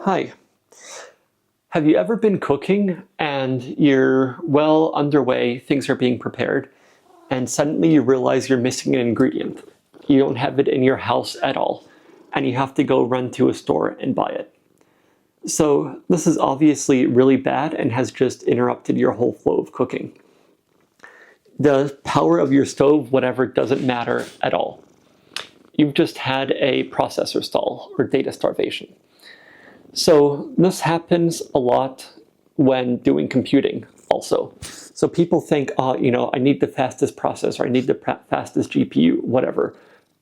Hi. Have you ever been cooking and you're well underway, things are being prepared, and suddenly you realize you're missing an ingredient? You don't have it in your house at all, and you have to go run to a store and buy it. So this is obviously really bad and has just interrupted your whole flow of cooking. The power of your stove, whatever, doesn't matter at all. You've just had a processor stall or data starvation. So this happens a lot when doing computing also. So people think, I need the fastest processor, I need the fastest GPU, whatever,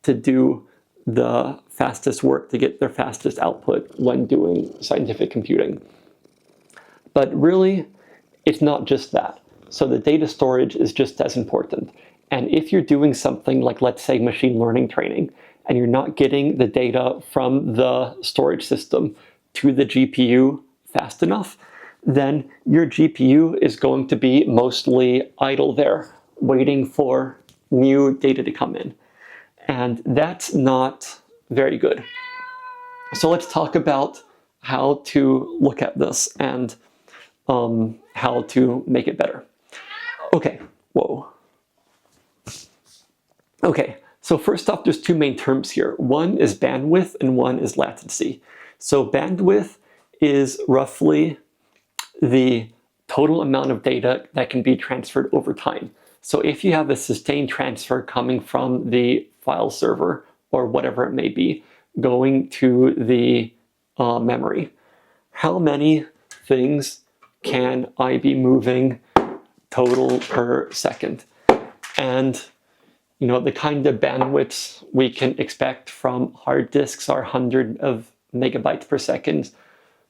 to do the fastest work, to get their fastest output when doing scientific computing. But really, it's not just that. So the data storage is just as important. And if you're doing something like, let's say, machine learning training, and you're not getting the data from the storage system to the GPU fast enough, then your GPU is going to be mostly idle there, waiting for new data to come in. And that's not very good. So let's talk about how to look at this and how to make it better. Okay, whoa. Okay, so first off, there's two main terms here. One is bandwidth and one is latency. So bandwidth is roughly the total amount of data that can be transferred over time. So if you have a sustained transfer coming from the file server or whatever it may be, going to the memory, how many things can I be moving total per second? And the kind of bandwidths we can expect from hard disks are hundreds of megabytes per second,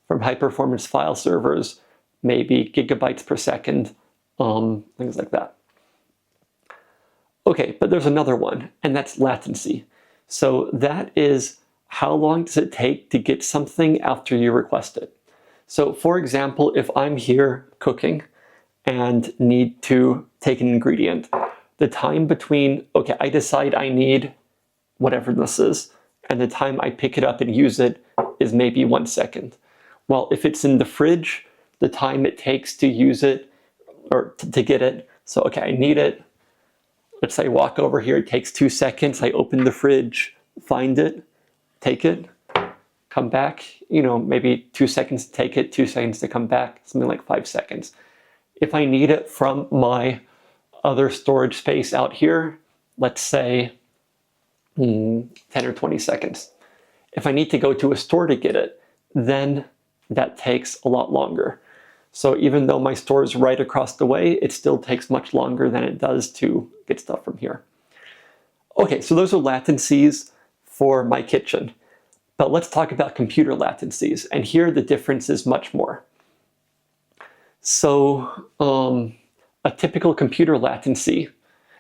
from high-performance file servers, maybe gigabytes per second, things like that. Okay, but there's another one, and that's latency. So that is how long does it take to get something after you request it. So for example, if I'm here cooking and need to take an ingredient, the time between, okay, I decide I need whatever this is, and the time I pick it up and use it is maybe 1 second. Well, if it's in the fridge, the time it takes to use it or to get it, so okay, I need it. Let's say I walk over here, it takes 2 seconds. I open the fridge, find it, take it, come back, maybe 2 seconds to take it, 2 seconds to come back, something like 5 seconds. If I need it from my other storage space out here, let's say 10 or 20 seconds. If I need to go to a store to get it, then that takes a lot longer. So even though my store is right across the way, it still takes much longer than it does to get stuff from here. Okay, so those are latencies for my kitchen. But let's talk about computer latencies. And here the difference is much more. So a typical computer latency,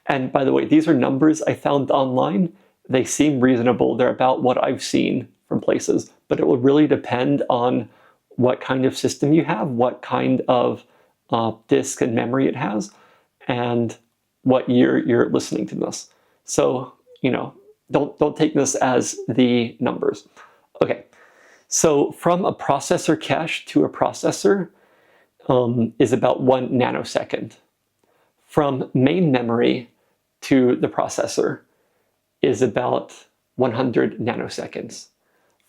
and by the way, these are numbers I found online. They seem reasonable. They're about what I've seen from places, but it will really depend on what kind of system you have, what kind of disk and memory it has, and what year you're listening to this. So, don't take this as the numbers. Okay, so from a processor cache to a processor is about 1 nanosecond. From main memory to the processor is about 100 nanoseconds.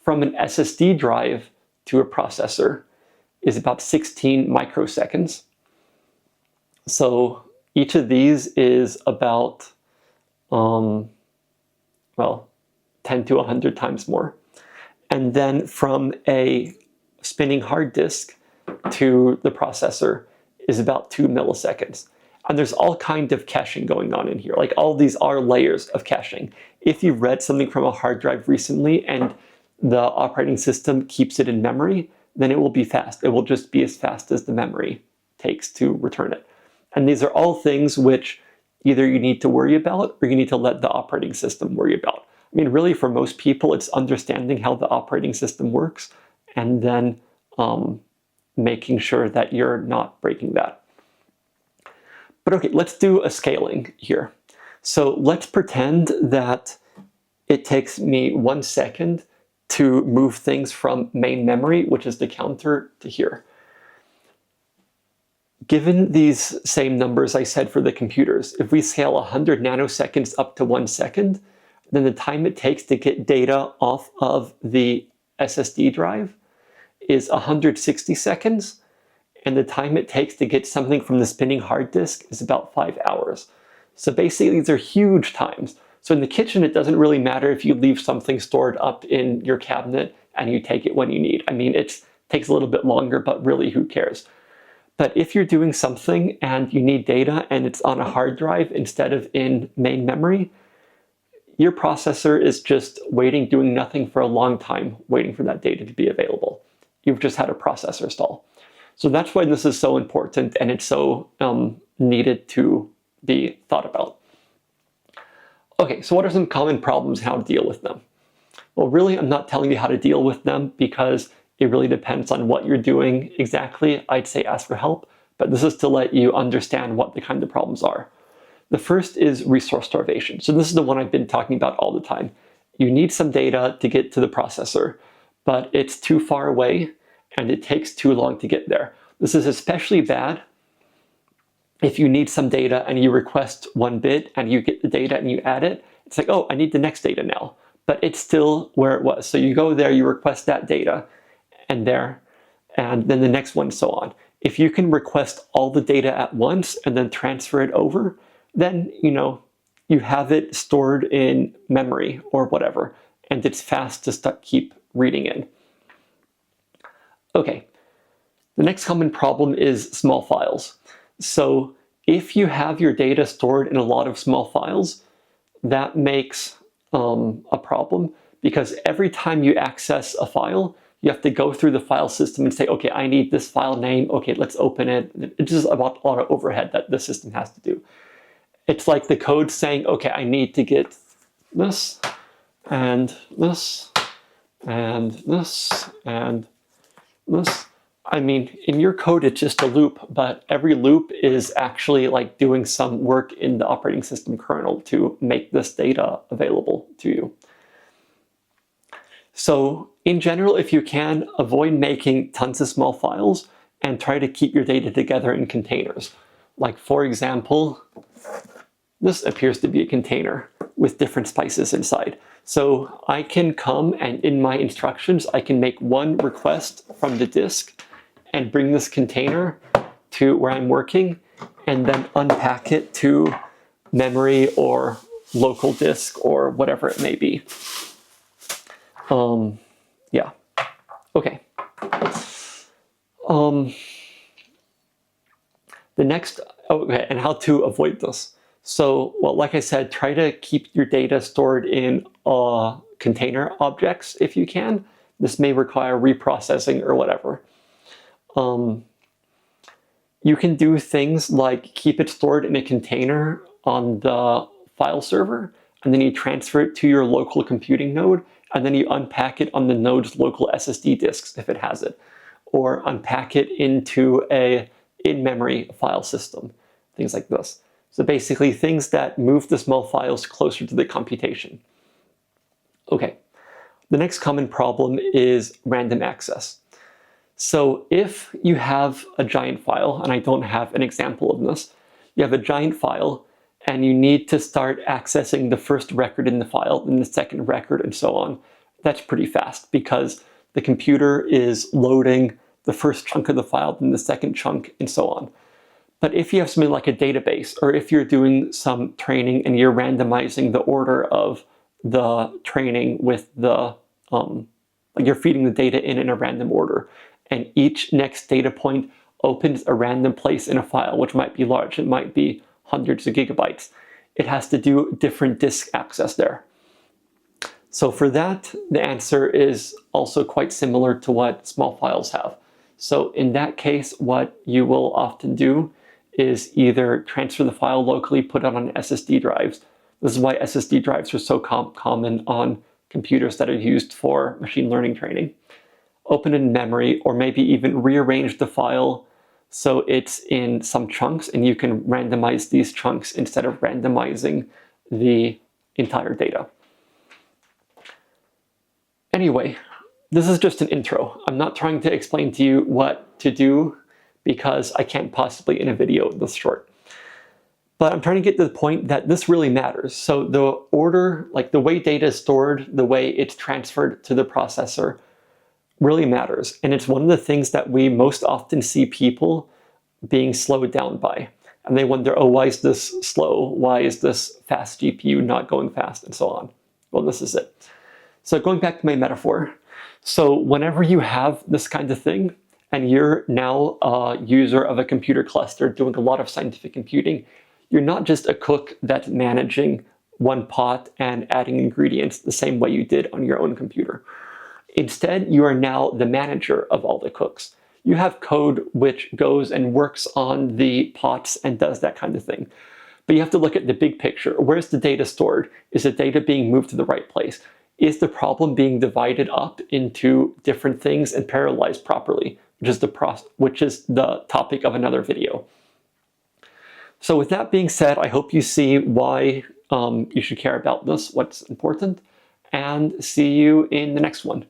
From an SSD drive to a processor is about 16 microseconds. So each of these is about, 10 to 100 times more. And then from a spinning hard disk to the processor is about 2 milliseconds. And there's all kinds of caching going on in here. Like all these are layers of caching. If you read something from a hard drive recently and the operating system keeps it in memory, then it will be fast. It will just be as fast as the memory takes to return it. And these are all things which either you need to worry about or you need to let the operating system worry about. I mean, really for most people, it's understanding how the operating system works and then making sure that you're not breaking that. But okay, let's do a scaling here. So let's pretend that it takes me 1 second to move things from main memory, which is the counter, to here. Given these same numbers I said for the computers, if we scale 100 nanoseconds up to 1 second, then the time it takes to get data off of the SSD drive is 160 seconds, and the time it takes to get something from the spinning hard disk is about 5 hours. So basically, these are huge times. So in the kitchen, it doesn't really matter if you leave something stored up in your cabinet and you take it when you need. I mean, it takes a little bit longer, but really, who cares? But if you're doing something and you need data and it's on a hard drive instead of in main memory, your processor is just waiting, doing nothing for a long time, waiting for that data to be available. You've just had a processor stall. So that's why this is so important, and it's so needed to be thought about. Okay, so what are some common problems and how to deal with them? Well, really, I'm not telling you how to deal with them because it really depends on what you're doing exactly. I'd say ask for help, but this is to let you understand what the kind of problems are. The first is resource starvation. So this is the one I've been talking about all the time. You need some data to get to the processor, but it's too far away and it takes too long to get there. This is especially bad if you need some data and you request 1 bit and you get the data and you add it. It's like, oh, I need the next data now, but it's still where it was. So you go there, you request that data and there, and then the next one, so on. If you can request all the data at once and then transfer it over, then you have it stored in memory or whatever, and it's fast to keep reading in. Okay, the next common problem is small files. So if you have your data stored in a lot of small files, that makes a problem, because every time you access a file, you have to go through the file system and say, okay, I need this file name. Okay, let's open it. It's just about a lot of overhead that the system has to do. It's like the code saying, okay, I need to get this, and this, and this, and this. I mean, in your code, it's just a loop, but every loop is actually like doing some work in the operating system kernel to make this data available to you. So in general, if you can, avoid making tons of small files and try to keep your data together in containers. Like, for example, this appears to be a container with different spices inside. So I can come and in my instructions, I can make one request from the disk and bring this container to where I'm working and then unpack it to memory or local disk or whatever it may be. Yeah, okay. The next, okay, and how to avoid this. So, well, like I said, try to keep your data stored in container objects if you can. This may require reprocessing or whatever. You can do things like keep it stored in a container on the file server, and then you transfer it to your local computing node, and then you unpack it on the node's local SSD disks if it has it, or unpack it into a in-memory file system, things like this. So basically things that move the small files closer to the computation. Okay, the next common problem is random access. So if you have a giant file, and I don't have an example of this, you have a giant file and you need to start accessing the first record in the file, then the second record, and so on. That's pretty fast because the computer is loading the first chunk of the file, then the second chunk, and so on. But if you have something like a database, or if you're doing some training and you're randomizing the order of the training with the, like you're feeding the data in a random order, and each next data point opens a random place in a file, which might be large, it might be hundreds of gigabytes. It has to do different disk access there. So for that, the answer is also quite similar to what small files have. So in that case, what you will often do is either transfer the file locally, put it on SSD drives. This is why SSD drives are so common on computers that are used for machine learning training. Open in memory, or maybe even rearrange the file so it's in some chunks and you can randomize these chunks instead of randomizing the entire data. Anyway, this is just an intro. I'm not trying to explain to you what to do because I can't possibly in a video this short. But I'm trying to get to the point that this really matters. So the order, like the way data is stored, the way it's transferred to the processor really matters. And it's one of the things that we most often see people being slowed down by. And they wonder, oh, why is this slow? Why is this fast GPU not going fast? And so on. Well, this is it. So going back to my metaphor. So whenever you have this kind of thing, and you're now a user of a computer cluster doing a lot of scientific computing, you're not just a cook that's managing one pot and adding ingredients the same way you did on your own computer. Instead, you are now the manager of all the cooks. You have code which goes and works on the pots and does that kind of thing. But you have to look at the big picture. Where's the data stored? Is the data being moved to the right place? Is the problem being divided up into different things and parallelized properly, which is the topic of another video. So with that being said, I hope you see why you should care about this, what's important, and see you in the next one.